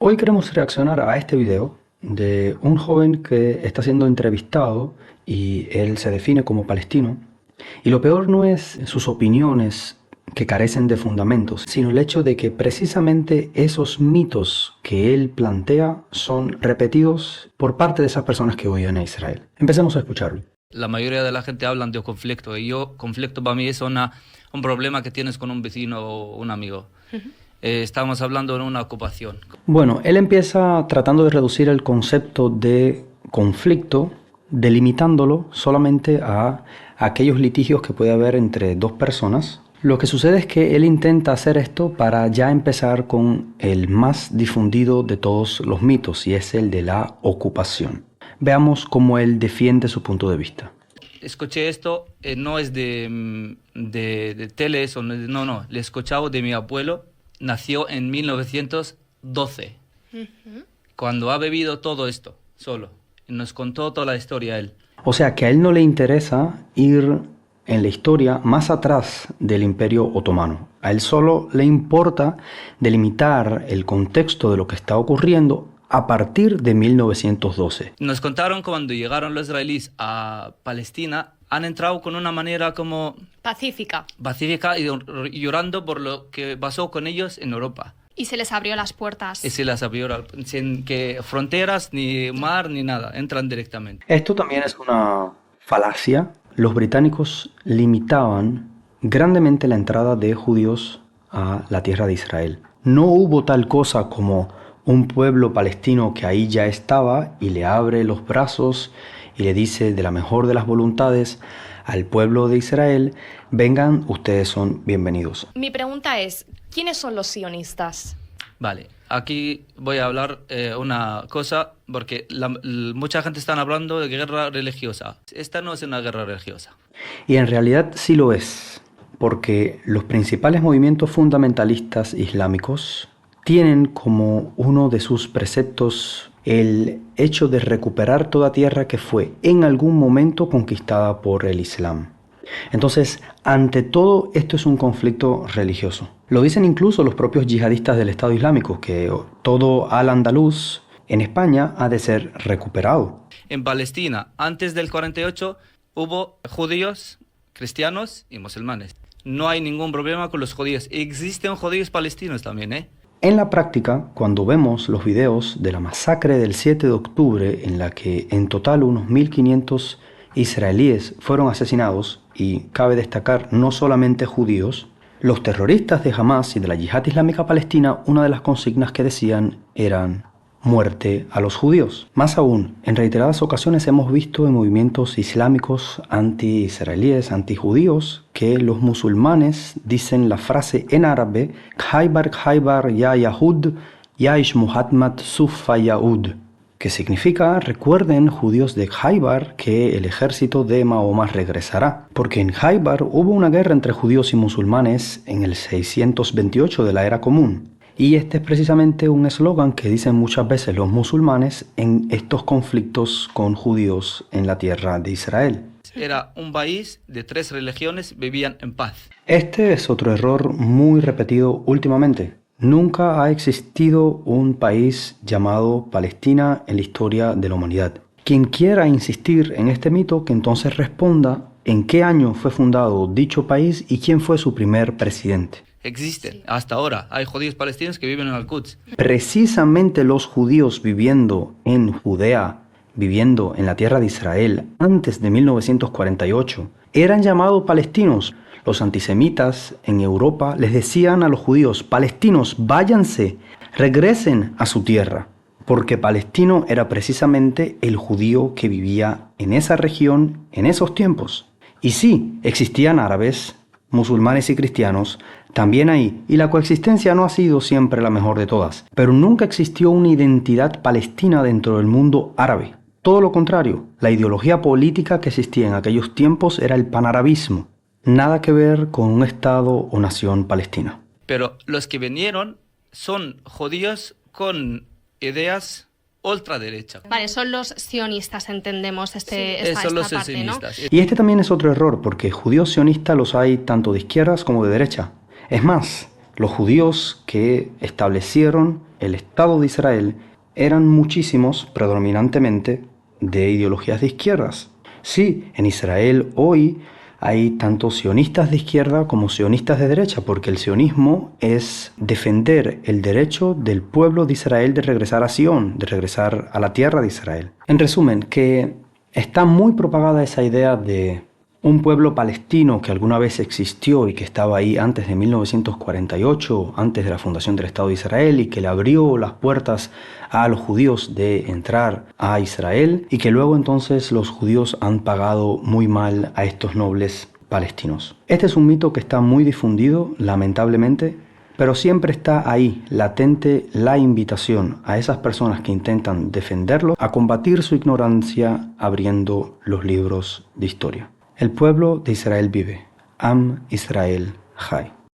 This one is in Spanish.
Hoy queremos reaccionar a este video de un joven que está siendo entrevistado y él se define como palestino. Y lo peor no es sus opiniones que carecen de fundamentos, sino el hecho de que precisamente esos mitos que él plantea son repetidos por parte de esas personas que odian a Israel. Empecemos a escucharlo. La mayoría de la gente hablan de conflicto y conflicto para mí es un problema que tienes con un vecino o un amigo. Estamos hablando de una ocupación. Bueno, él empieza tratando de reducir el concepto de conflicto, delimitándolo solamente a aquellos litigios que puede haber entre dos personas. Lo que sucede es que él intenta hacer esto para ya empezar con el más difundido de todos los mitos, y es el de la ocupación. Veamos cómo él defiende su punto de vista. Escuché esto, no es de tele, eso, no, lo he escuchado de mi abuelo. Nació en 1912, cuando ha bebido todo esto solo. Y nos contó toda la historia él. O sea que a él no le interesa ir en la historia más atrás del Imperio Otomano. A él solo le importa delimitar el contexto de lo que está ocurriendo a partir de 1912. Nos contaron que cuando llegaron los israelíes a Palestina, han entrado con una manera como pacífica y llorando por lo que pasó con ellos en Europa. Y se les abrió las puertas. Y se las abrió sin que fronteras, ni mar, ni nada. Entran directamente. Esto también es una falacia. Los británicos limitaban grandemente la entrada de judíos a la tierra de Israel. No hubo tal cosa como un pueblo palestino que ahí ya estaba y le abre los brazos y le dice de la mejor de las voluntades al pueblo de Israel: vengan, ustedes son bienvenidos. Mi pregunta es, ¿quiénes son los sionistas? Vale, aquí voy a hablar una cosa, porque mucha gente está hablando de guerra religiosa. Esta no es una guerra religiosa. Y en realidad sí lo es, porque los principales movimientos fundamentalistas islámicos tienen como uno de sus preceptos el hecho de recuperar toda tierra que fue en algún momento conquistada por el Islam. Entonces, ante todo, esto es un conflicto religioso. Lo dicen incluso los propios yihadistas del Estado Islámico, que todo al-Andalus en España ha de ser recuperado. En Palestina, antes del 48, hubo judíos, cristianos y musulmanes. No hay ningún problema con los judíos. Existen judíos palestinos también, ¿eh? En la práctica, cuando vemos los videos de la masacre del 7 de octubre, en la que en total unos 1.500 israelíes fueron asesinados, y cabe destacar no solamente judíos, los terroristas de Hamas y de la Yihad Islámica Palestina, una de las consignas que decían eran muerte a los judíos. Más aún, en reiteradas ocasiones hemos visto en movimientos islámicos anti-israelíes, anti-judíos, que los musulmanes dicen la frase en árabe: Khaybar, Khaybar, ya Yahud, ya Ish Muhammad Sufa Yaud, que significa: recuerden, judíos de Khaybar, que el ejército de Mahoma regresará. Porque en Khaybar hubo una guerra entre judíos y musulmanes en el 628 de la era común. Y este es precisamente un eslogan que dicen muchas veces los musulmanes en estos conflictos con judíos en la tierra de Israel. Era un país de 3 religiones, vivían en paz. Este es otro error muy repetido últimamente. Nunca ha existido un país llamado Palestina en la historia de la humanidad. Quien quiera insistir en este mito, que entonces responda en qué año fue fundado dicho país y quién fue su primer presidente. Existen, hasta ahora. Hay judíos palestinos que viven en Al-Quds. Precisamente los judíos viviendo en Judea, viviendo en la tierra de Israel antes de 1948, eran llamados palestinos. Los antisemitas en Europa les decían a los judíos: palestinos, váyanse, regresen a su tierra, porque palestino era precisamente el judío que vivía en esa región en esos tiempos. Y sí, existían árabes, musulmanes y cristianos también ahí, y la coexistencia no ha sido siempre la mejor de todas, pero nunca existió una identidad palestina dentro del mundo árabe. Todo lo contrario, la ideología política que existía en aquellos tiempos era el panarabismo, nada que ver con un estado o nación palestina. Pero los que vinieron son judíos con ideas ultraderecha. Vale, son los sionistas, entendemos Son esta los parte, sionistas. ¿no? Y este también es otro error, porque judíos sionistas los hay tanto de izquierdas como de derecha. Es más, los judíos que establecieron el Estado de Israel eran muchísimos, predominantemente, de ideologías de izquierdas. Sí, en Israel hoy hay tanto sionistas de izquierda como sionistas de derecha, porque el sionismo es defender el derecho del pueblo de Israel de regresar a Sion, de regresar a la tierra de Israel. En resumen, que está muy propagada esa idea de un pueblo palestino que alguna vez existió y que estaba ahí antes de 1948, antes de la fundación del Estado de Israel, y que le abrió las puertas a los judíos de entrar a Israel, y que luego entonces los judíos han pagado muy mal a estos nobles palestinos. Este es un mito que está muy difundido, lamentablemente, pero siempre está ahí, latente, la invitación a esas personas que intentan defenderlo a combatir su ignorancia abriendo los libros de historia. El pueblo de Israel vive. Am Israel Chai.